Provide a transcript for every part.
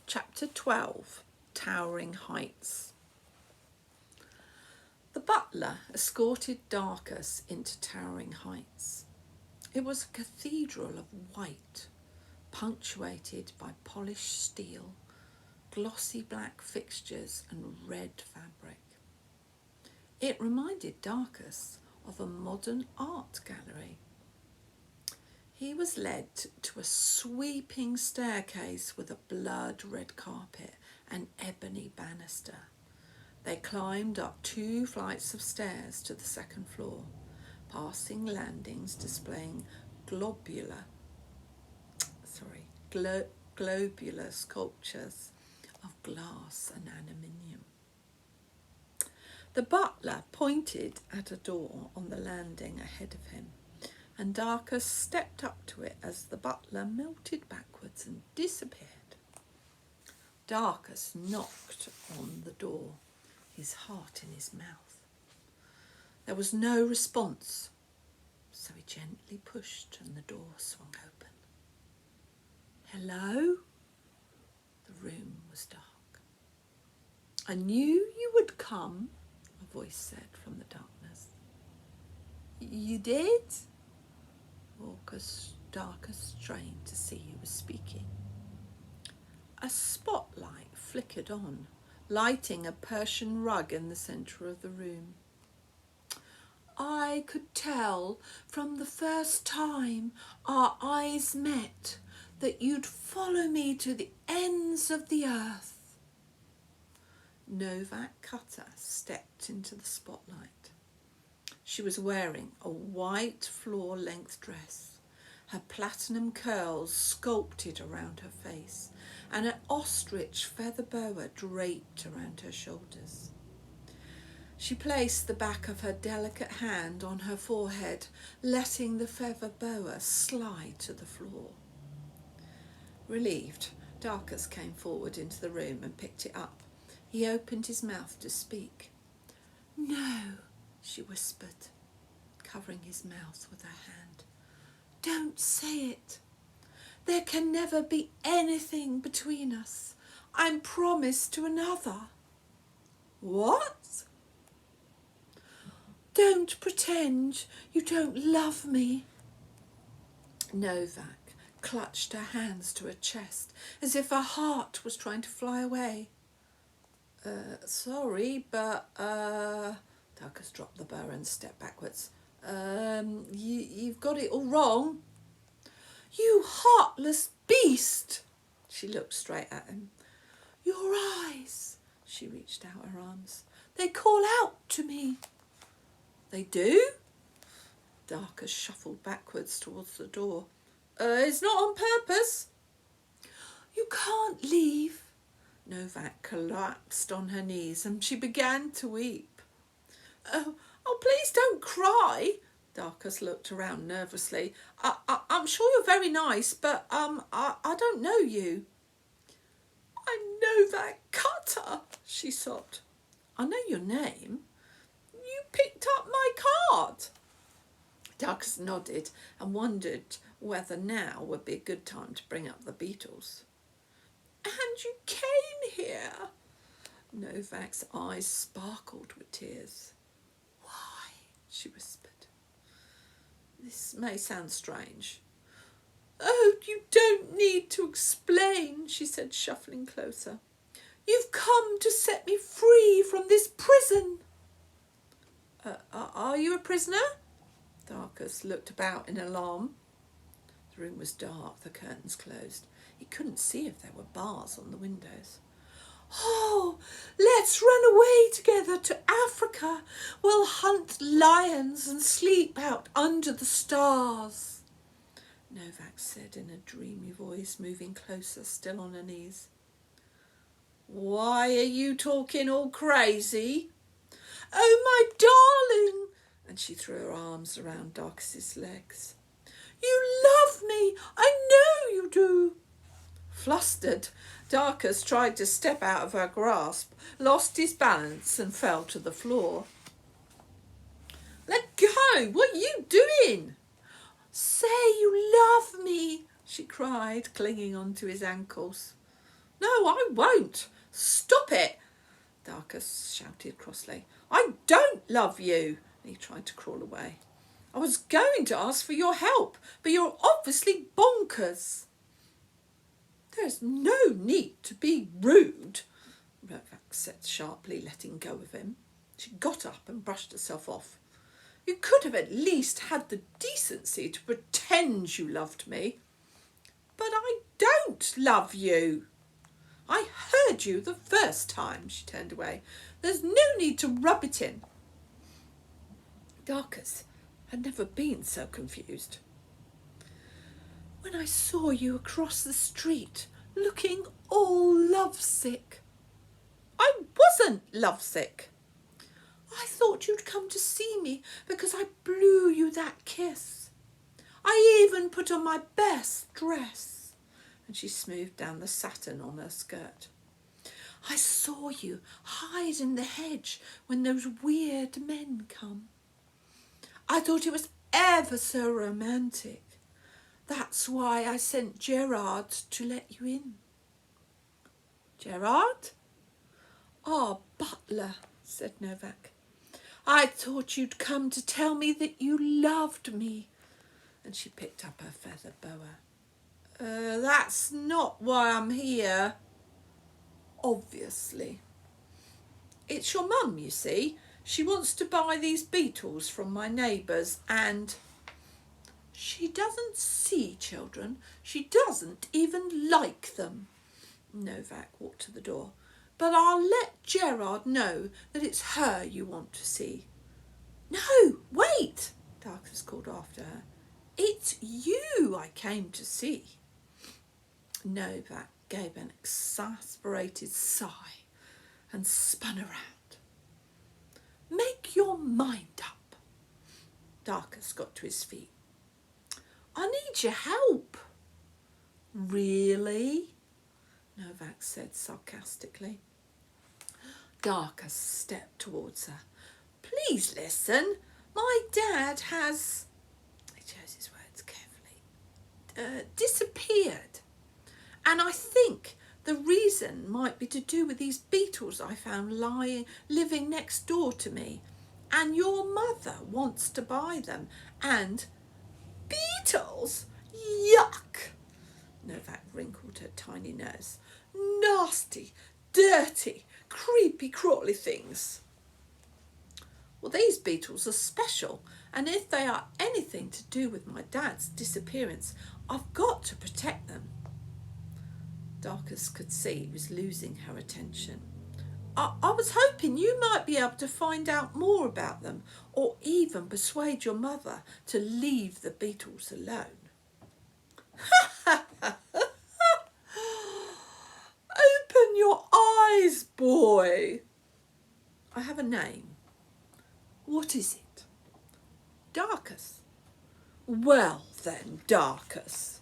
Chapter 12, Towering Heights. The butler escorted Darkus into Towering Heights. It was a cathedral of white, punctuated by polished steel, glossy black fixtures and red fabric. It reminded Darkus of a modern art gallery. He was led to a sweeping staircase with a blood-red carpet and ebony banister. They climbed up 2 flights of stairs to the second floor, passing landings displaying globular sculptures of glass and aluminium. The butler pointed at a door on the landing ahead of him, and Darkus stepped up to it as the butler melted backwards and disappeared. Darkus knocked on the door, his heart in his mouth. There was no response, so he gently pushed and the door swung open. "Hello?" The room was dark. "I knew you would come," a voice said from the darkness. "You did?" Darkus strained to see who was speaking. A spotlight flickered on, lighting a Persian rug in the centre of the room. "I could tell from the first time our eyes met that you'd follow me to the ends of the earth." Novak Cutter stepped into the spotlight. She was wearing a white floor-length dress, her platinum curls sculpted around her face, and an ostrich feather boa draped around her shoulders. She placed the back of her delicate hand on her forehead, letting the feather boa slide to the floor. Relieved, Darkus came forward into the room and picked it up. He opened his mouth to speak. "No," she whispered, covering his mouth with her hand. "Don't say it. There can never be anything between us. I'm promised to another." "What?" "Don't pretend you don't love me." Novak clutched her hands to her chest as if her heart was trying to fly away. Sorry, but Darkus dropped the bow and stepped backwards. You've got it all wrong." "You heartless beast!" She looked straight at him. "Your eyes," she reached out her arms, "they call out to me." "They do?" Darkus shuffled backwards towards the door. It's not on purpose." "You can't leave." Novak collapsed on her knees and she began to weep. Oh, please don't cry." Darkus looked around nervously. I'm sure you're very nice, but I don't know you." "I'm Novak Cutter," she sobbed. "I know your name. You picked up my card." Darkus nodded and wondered whether now would be a good time to bring up the Beetles. "And you came here?" Novak's eyes sparkled with tears. "Why?" she whispered. "This may sound strange." "Oh, you don't need to explain," she said, shuffling closer. "You've come to set me free from this prison." Are you a prisoner?" Darkus looked about in alarm. The room was dark, the curtains closed. He couldn't see if there were bars on the windows. "Oh, let's run away together to Africa. We'll hunt lions and sleep out under the stars," Novak said in a dreamy voice, moving closer, still on her knees. "Why are you talking all crazy?" "Oh, my darling," and she threw her arms around Darkus's legs. "You love me. I know you do." Flustered, Darkus tried to step out of her grasp, lost his balance and fell to the floor. "Let go! What are you doing?" "Say you love me," she cried, clinging onto his ankles. No, I won't. Stop it, Darkus shouted crossly. I don't love you. And he tried to crawl away. I was going to ask for your help, but you're obviously bonkers. There's no need to be rude, Novak said sharply, letting go of him. She got up and brushed herself off. You could have at least had the decency to pretend you loved me. But I don't love you. I heard you the first time. She turned away. There's no need to rub it in. Darkus had never been so confused. When I saw you across the street, looking all lovesick. I wasn't lovesick. I thought you'd come to see me because I blew you that kiss. I even put on my best dress. And she smoothed down the satin on her skirt. I saw you hide in the hedge when those weird men come. I thought it was ever so romantic. That's why I sent Gerard to let you in. Gerard? Ah, butler, said Novak. I thought you'd come to tell me that you loved me. And she picked up her feather boa. That's not why I'm here. Obviously. It's your mum, you see. She wants to buy these beetles from my neighbours and... She doesn't see children. She doesn't even like them. Novak walked to the door. But I'll let Gerard know that it's her you want to see. No, wait, Darkus called after her. It's you I came to see. Novak gave an exasperated sigh and spun around. Make your mind up. Darkus got to his feet. I need your help. Really? Novak said sarcastically. Darkus stepped towards her. Please listen. My dad has, he chose his words carefully, disappeared. And I think the reason might be to do with these beetles I found living next door to me. And your mother wants to buy them. And beetles? Yuck! Novak wrinkled her tiny nose. Nasty, dirty, creepy, crawly things. Well, these beetles are special, and if they are anything to do with my dad's disappearance, I've got to protect them. Darkus could see he was losing her attention. I was hoping you might be able to find out more about them, or even persuade your mother to leave the beetles alone. Open your eyes, boy. I have a name. What is it? Darkus. Well then, Darkus.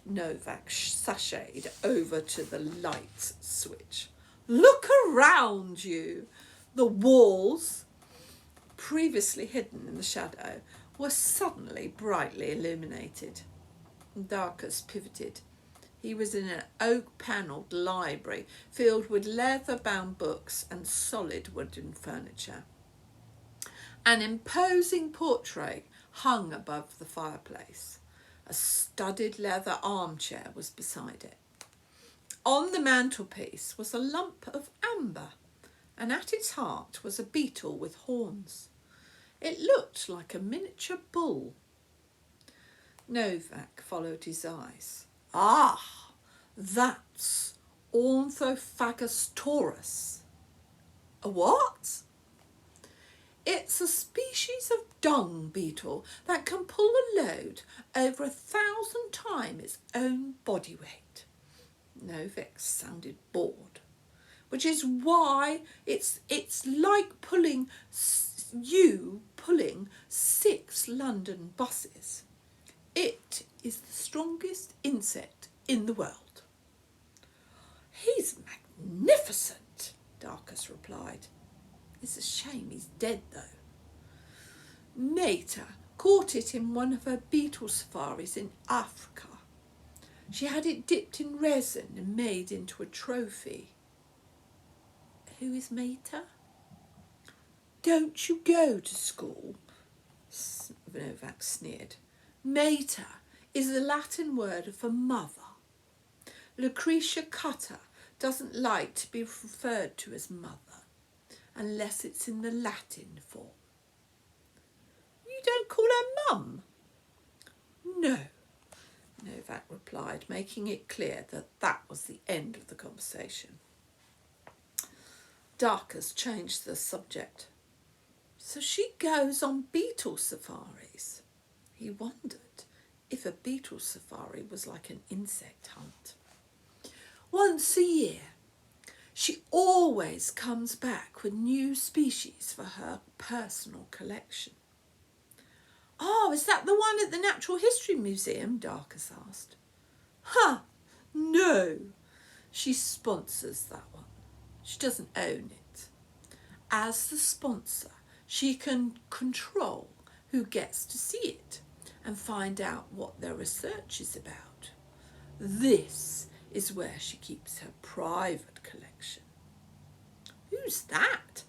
Novak sashayed over to the light switch. Look around you. The walls, previously hidden in the shadow, were suddenly brightly illuminated. Darkus pivoted. He was in an oak-panelled library filled with leather-bound books and solid wooden furniture. An imposing portrait hung above the fireplace. A studded leather armchair was beside it. On the mantelpiece was a lump of amber, and at its heart was a beetle with horns. It looked like a miniature bull. Novak followed his eyes. Ah, that's Ornithophagus taurus. A what? It's a species of dung beetle that can pull a load over 1,000 times its own body weight. Novak sounded bored, which is why it's like pulling 6 London buses. It is the strongest insect in the world. He's magnificent, Darkus replied. It's a shame he's dead, though. Nata caught it in one of her beetle safaris in Africa. She had it dipped in resin and made into a trophy. Who is Mater? Don't you go to school? Novak sneered. Mater is the Latin word for mother. Lucretia Cutter doesn't like to be referred to as mother unless it's in the Latin form. You don't call her mum? No, Novak replied, making it clear that that was the end of the conversation. Darkus changed the subject. So she goes on beetle safaris. He wondered if a beetle safari was like an insect hunt. Once a year, she always comes back with new species for her personal collection. Oh, is that the one at the Natural History Museum? Darkus asked. No. She sponsors that one. She doesn't own it. As the sponsor, she can control who gets to see it and find out what their research is about. This is where she keeps her private collection. Who's that?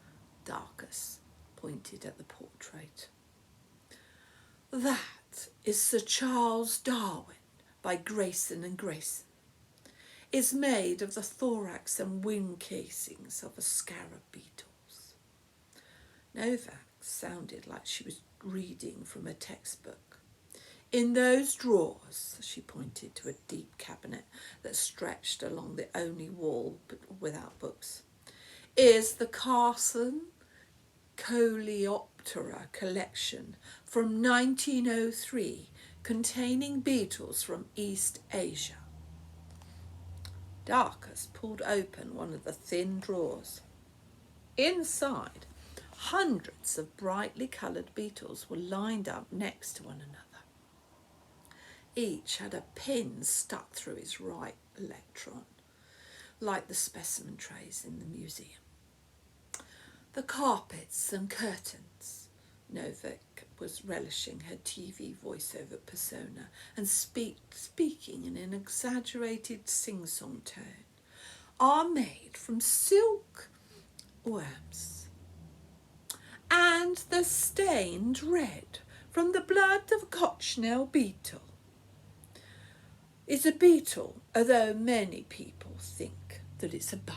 Darkus pointed at the portrait. That is Sir Charles Darwin by Grayson and Grayson. It's made of the thorax and wing casings of a scarab beetles. Novak sounded like she was reading from a textbook. In those drawers, she pointed to a deep cabinet that stretched along the only wall but without books, is the Carson Coleoptera collection from 1903 containing beetles from East Asia. Darkus pulled open one of the thin drawers. Inside, hundreds of brightly coloured beetles were lined up next to one another. Each had a pin stuck through his right electron, like the specimen trays in the museum. The carpets and curtains. Novak was relishing her TV voiceover persona and speaking in an exaggerated sing-song tone, are made from silk worms. And they're stained red from the blood of a cochineal beetle. It's a beetle, although many people think that it's a bug.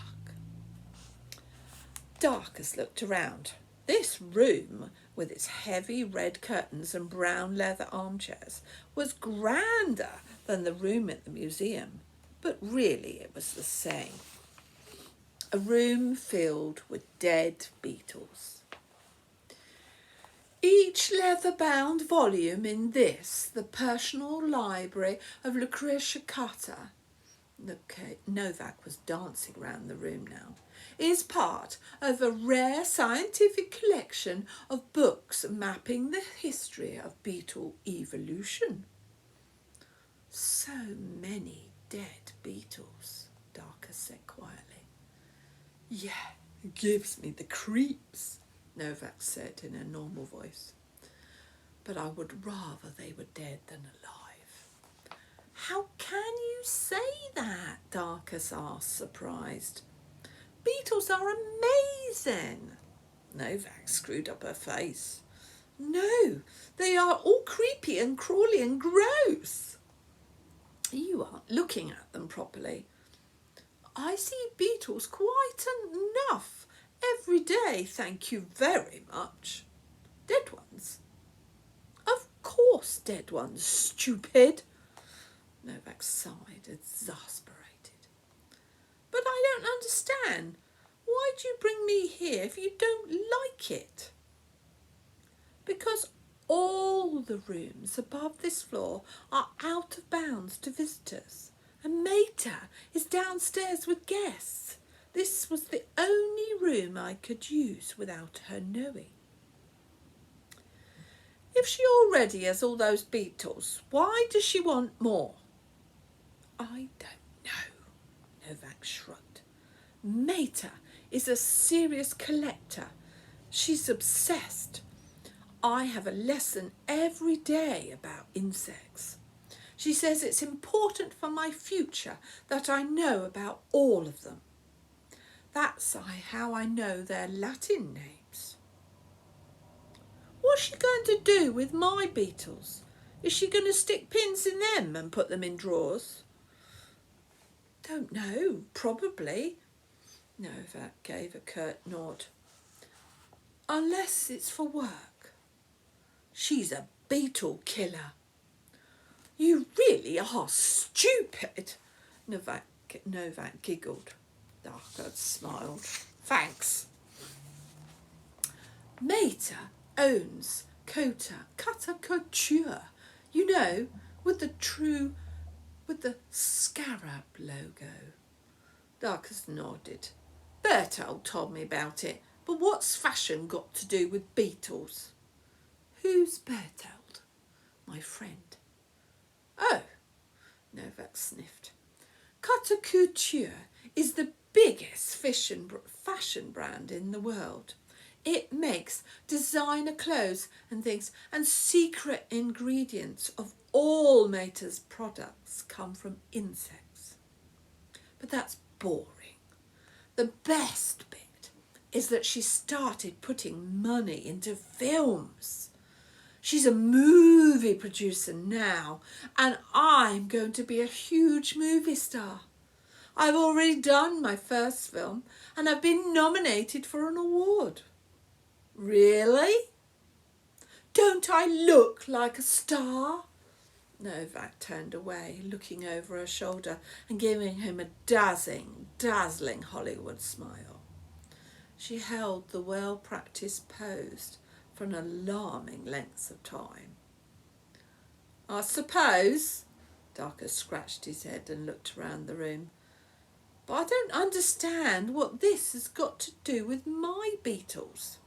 Darkus looked around. This room, with its heavy red curtains and brown leather armchairs, was grander than the room at the museum, but really it was the same. A room filled with dead beetles. Each leather-bound volume in this, the Personal Library of Lucretia Cutter, Novak was dancing around the room now, is part of a rare scientific collection of books mapping the history of beetle evolution. So many dead beetles, Darkus said quietly. Yeah, it gives me the creeps, Novak said in a normal voice. But I would rather they were dead than alive. How can you say that? Darkus asked, surprised. Beetles are amazing. Novak screwed up her face. No, they are all creepy and crawly and gross. You aren't looking at them properly. I see beetles quite enough every day, thank you very much. Dead ones? Of course dead ones, stupid. Novak sighed, exasperated. But I don't understand. Why do you bring me here if you don't like it? Because all the rooms above this floor are out of bounds to visitors, and Mater is downstairs with guests. This was the only room I could use without her knowing. If she already has all those beetles, why does she want more? I don't know, Novak shrugged. Mater is a serious collector. She's obsessed. I have a lesson every day about insects. She says it's important for my future that I know about all of them. That's how I know their Latin names. What's she going to do with my beetles? Is she going to stick pins in them and put them in drawers? Don't know, probably. Novak gave a curt nod. Unless it's for work. She's a beetle killer. You really are stupid, Novak giggled. Darkus smiled. Thanks. Mater owns Cutter Couture, you know, with the scarab logo. Darkus nodded. Bertold told me about it, but what's fashion got to do with beetles? Who's Bertold? My friend. Oh, Novak sniffed. Cutter Couture is the biggest fashion brand in the world. It makes designer clothes and things, and secret ingredients of all Mater's products come from insects. But that's boring. The best bit is that she started putting money into films. She's a movie producer now, and I'm going to be a huge movie star. I've already done my first film, and I've been nominated for an award. Really? Don't I look like a star? Novak turned away, looking over her shoulder and giving him a dazzling Hollywood smile. She held the well-practiced pose for an alarming length of time. I suppose, Darkus scratched his head and looked around the room, but I don't understand what this has got to do with my beetles.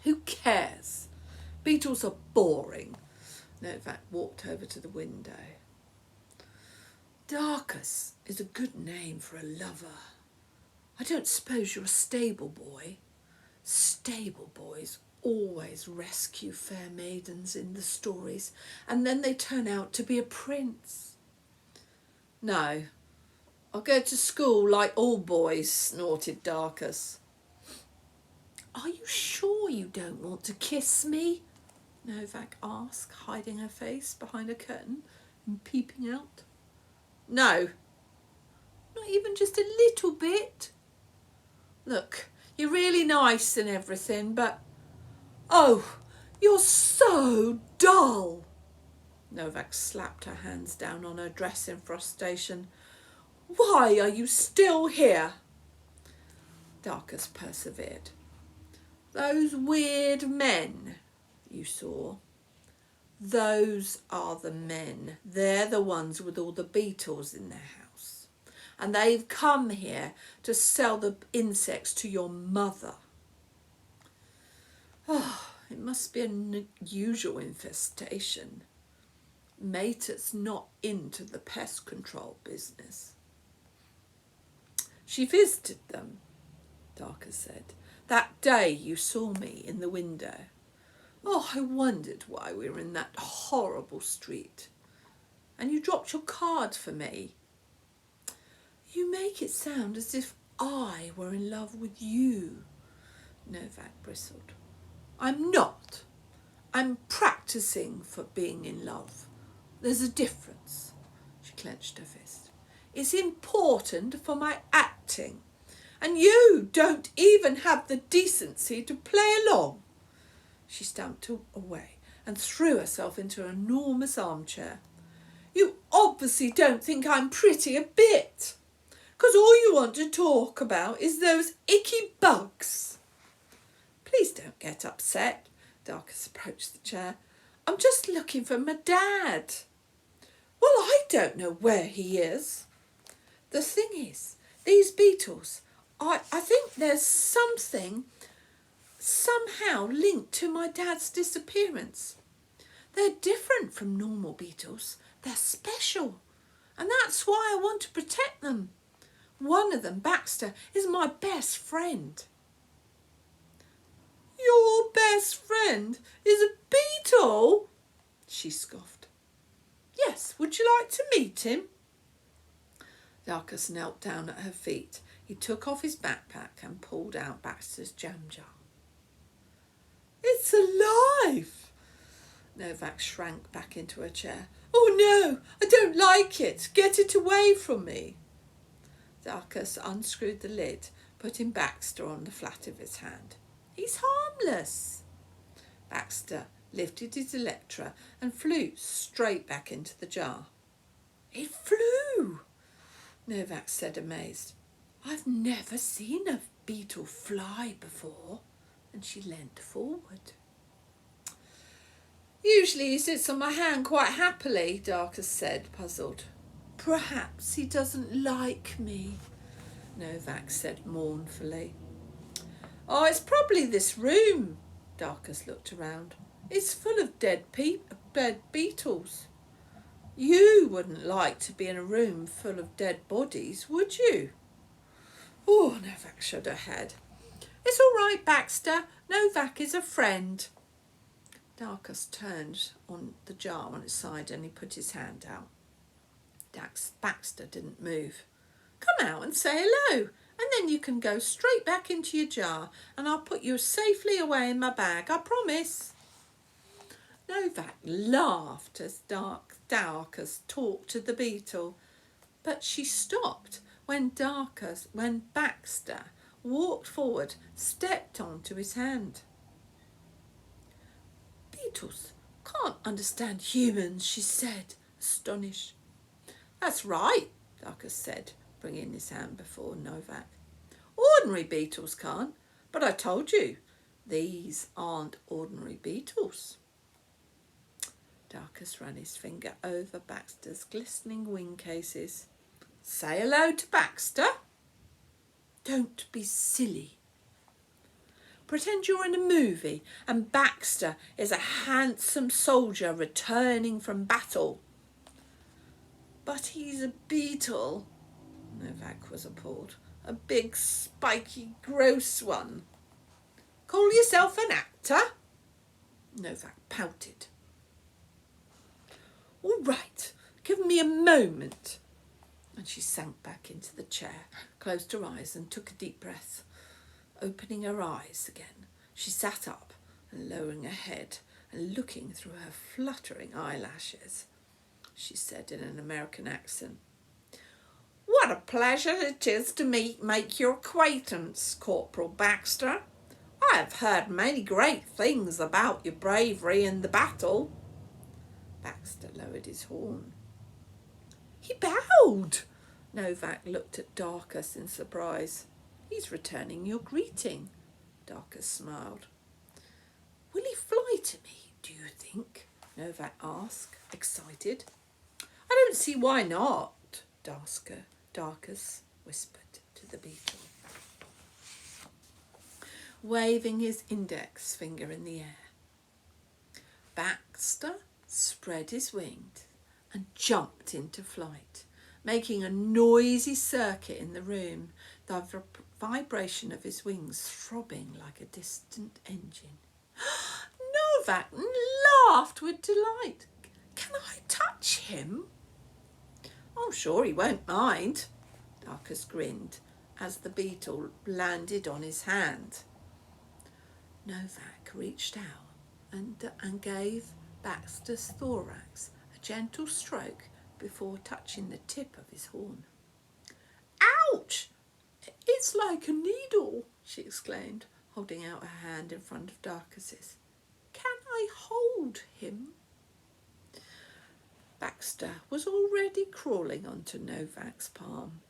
Who cares? Beetles are boring. Novak walked over to the window. Darkus is a good name for a lover. I don't suppose you're a stable boy. Stable boys always rescue fair maidens in the stories, and then they turn out to be a prince. No, I'll go to school like all boys, snorted Darkus. Are you sure you don't want to kiss me? Novak asked, hiding her face behind a curtain and peeping out. No, not even just a little bit. Look, you're really nice and everything, but... Oh, you're so dull. Novak slapped her hands down on her dress in frustration. Why are you still here? Darkus persevered. Those weird men you saw, those are the men. They're the ones with all the beetles in their house. And they've come here to sell the insects to your mother. Oh, it must be an unusual infestation. Mater's not into the pest control business. She visited them, Darkus said, that day you saw me in the window. Oh, I wondered why we were in that horrible street. And you dropped your card for me. You make it sound as if I were in love with you, Novak bristled. I'm not. I'm practicing for being in love. There's a difference. She clenched her fist. It's important for my acting. And you don't even have the decency to play along. She stamped away and threw herself into an enormous armchair. You obviously don't think I'm pretty a bit, because all you want to talk about is those icky bugs. Please don't get upset, Darkus approached the chair. I'm just looking for my dad. Well, I don't know where he is. The thing is, these beetles, I think there's something somehow linked to my dad's disappearance. They're different from normal beetles. They're special. And that's why I want to protect them. One of them, Baxter, is my best friend. Your best friend is a beetle? She scoffed. Yes, would you like to meet him? Darkus knelt down at her feet. He took off his backpack and pulled out Baxter's jam jar. It's alive! Novak shrank back into her chair. Oh no, I don't like it. Get it away from me. Darkus unscrewed the lid, putting Baxter on the flat of his hand. He's harmless. Baxter lifted his Electra and flew straight back into the jar. It flew, Novak said, amazed. I've never seen a beetle fly before. And she leant forward. Usually he sits on my hand quite happily, Darkus said, puzzled. Perhaps he doesn't like me, Novak said mournfully. Oh, it's probably this room. Darkus looked around. It's full of dead beetles. You wouldn't like to be in a room full of dead bodies, would you? Oh, Novak shook her head. It's all right, Baxter. Novak is a friend. Darkus turned on the jar on its side and he put his hand out. Baxter didn't move. Come out and say hello, and then you can go straight back into your jar and I'll put you safely away in my bag, I promise. Novak laughed as Darkus talked to the beetle, but she stopped when Baxter walked forward, stepped onto his hand. Beetles can't understand humans, she said, astonished. That's right, Darkus said, bringing his hand before Novak. Ordinary beetles can't, but I told you, these aren't ordinary beetles. Darkus ran his finger over Baxter's glistening wing cases. Say hello to Baxter. Don't be silly. Pretend you're in a movie and Baxter is a handsome soldier returning from battle. But he's a beetle. Novak was appalled. A big, spiky, gross one. Call yourself an actor? Novak pouted. All right, give me a moment. And she sank back into the chair, closed her eyes and took a deep breath. Opening her eyes again, she sat up and lowering her head and looking through her fluttering eyelashes. She said in an American accent, What a pleasure it is to make your acquaintance, Corporal Baxter. I have heard many great things about your bravery in the battle. Baxter lowered his horn. He bowed. Novak looked at Darkus in surprise. He's returning your greeting, Darkus smiled. Will he fly to me, do you think? Novak asked, excited. I don't see why not, Darkus whispered to the beetle, waving his index finger in the air. Baxter spread his wings and jumped into flight, making a noisy circuit in the room, the vibration of his wings throbbing like a distant engine. Novak laughed with delight. Can I touch him? I'm sure he won't mind, Darkus grinned as the beetle landed on his hand. Novak reached out and gave Baxter's thorax a gentle stroke before touching the tip of his horn. Ouch! It's like a needle, she exclaimed, holding out her hand in front of Darkus's. Can I hold him? Baxter was already crawling onto Novak's palm.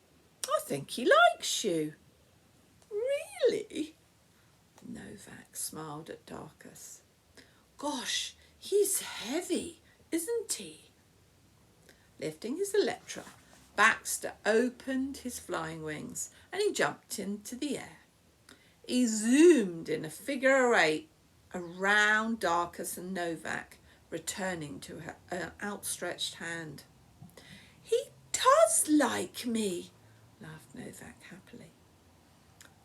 I think he likes you. Really? Novak smiled at Darkus. Gosh, he's heavy, isn't he? Lifting his Electra, Baxter opened his flying wings and he jumped into the air. He zoomed in a figure of 8 around Darkus and Novak, returning to her outstretched hand. He does like me, laughed Novak happily.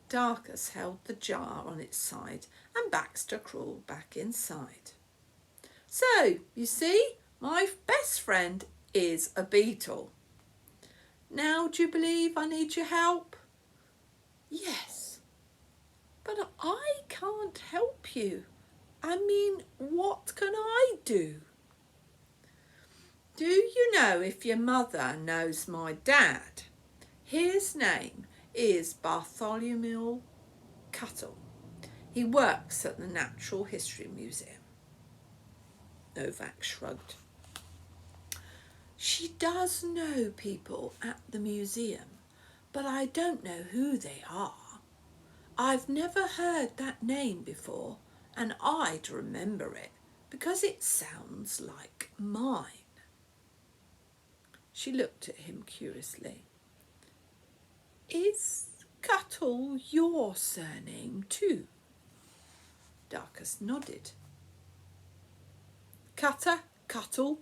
Darkus held the jar on its side and Baxter crawled back inside. So, you see, My best friend is a beetle. Now do you believe I need your help? Yes, but I can't help you. I mean, what can I do? Do you know if your mother knows my dad? His name is Bartholomew Cuttle. He works at the Natural History Museum. Novak shrugged. She does know people at the museum, but I don't know who they are. I've never heard that name before, and I'd remember it because it sounds like mine. She looked at him curiously. Is Cuttle your surname too? Darkus nodded. Cutter, Cuttle,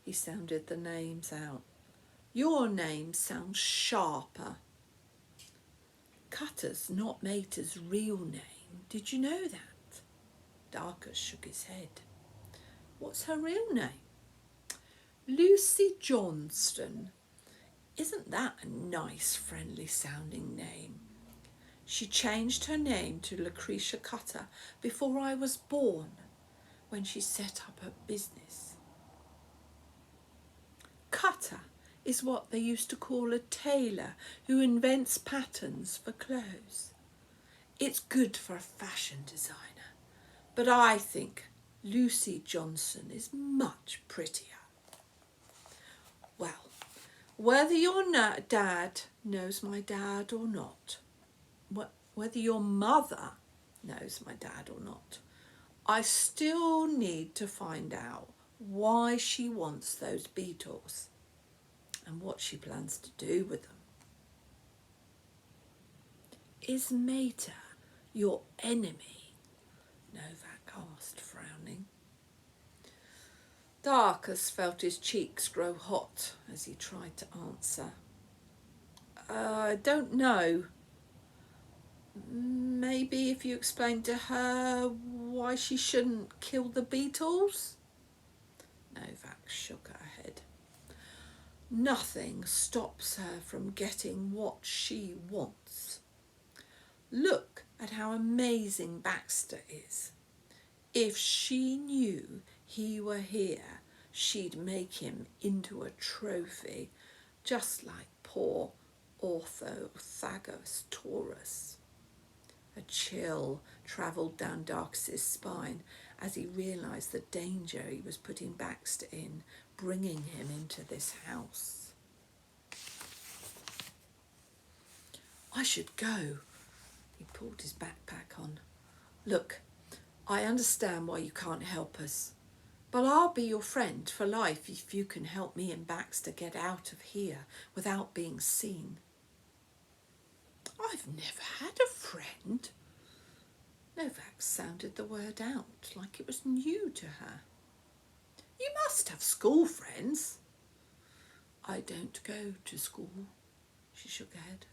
he sounded the names out. Your name sounds sharper. Cutter's not Mater's real name. Did you know that? Darkus shook his head. What's her real name? Lucy Johnston. Isn't that a nice, friendly sounding name? She changed her name to Lucretia Cutter before I was born, when she set up her business. Cutter is what they used to call a tailor who invents patterns for clothes. It's good for a fashion designer, but I think Lucy Johnson is much prettier. Well, whether your dad knows my dad or not, whether your mother knows my dad or not, I still need to find out why she wants those beetles and what she plans to do with them. Is Mater your enemy? Novak asked, frowning. Darkus felt his cheeks grow hot as he tried to answer. I don't know. Maybe if you explained to her why she shouldn't kill the beetles? Novak shook her head. Nothing stops her from getting what she wants. Look at how amazing Baxter is. If she knew he were here, she'd make him into a trophy, just like poor Orthothagos Taurus. A chill travelled down Darkus's spine as he realised the danger he was putting Baxter in, bringing him into this house. I should go. He pulled his backpack on. Look, I understand why you can't help us, but I'll be your friend for life if you can help me and Baxter get out of here without being seen. I've never had a friend. Novak sounded the word out like it was new to her. You must have school friends. I don't go to school, she shook her head.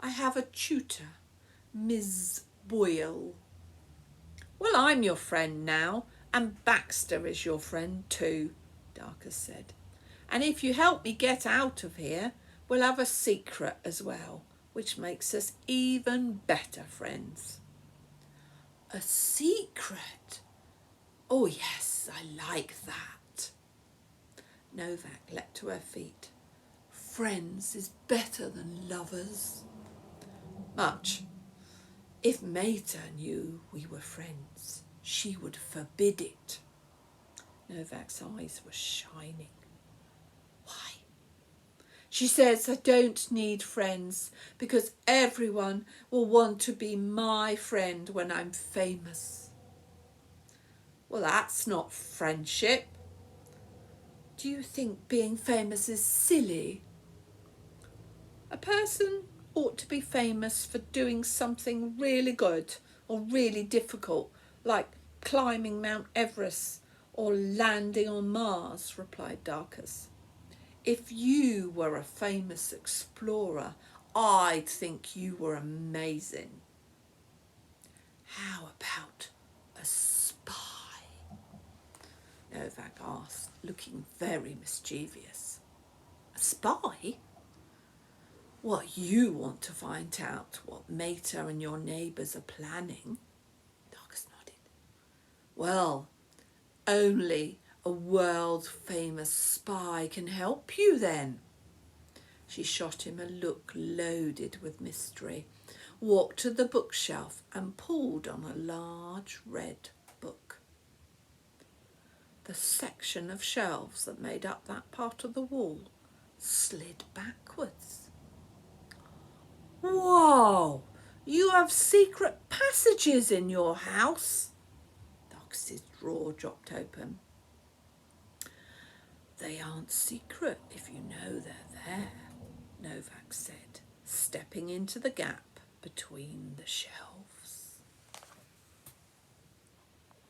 I have a tutor, Miss Boyle. Well, I'm your friend now, and Baxter is your friend too, Darkus said. And if you help me get out of here, we'll have a secret as well, which makes us even better friends. A secret? Oh yes, I like that. Novak leapt to her feet. Friends is better than lovers. Much. If Mater knew we were friends, she would forbid it. Novak's eyes were shining. Why? She says I don't need friends because everyone will want to be my friend when I'm famous. Well, that's not friendship. Do you think being famous is silly? A person ought to be famous for doing something really good or really difficult, like climbing Mount Everest or landing on Mars, replied Darkus. If you were a famous explorer, I'd think you were amazing. How about a spy? Novak asked. looking very mischievous. A spy? What, you want to find out what Mater and your neighbours are planning? Darkus nodded. Well, only a world-famous spy can help you then. She shot him a look loaded with mystery, walked to the bookshelf and pulled on a large red book. The section of shelves that made up that part of the wall slid backwards. Whoa! You have secret passages in your house? Darkus's drawer dropped open. They aren't secret if you know they're there, Novak said, stepping into the gap between the shelves.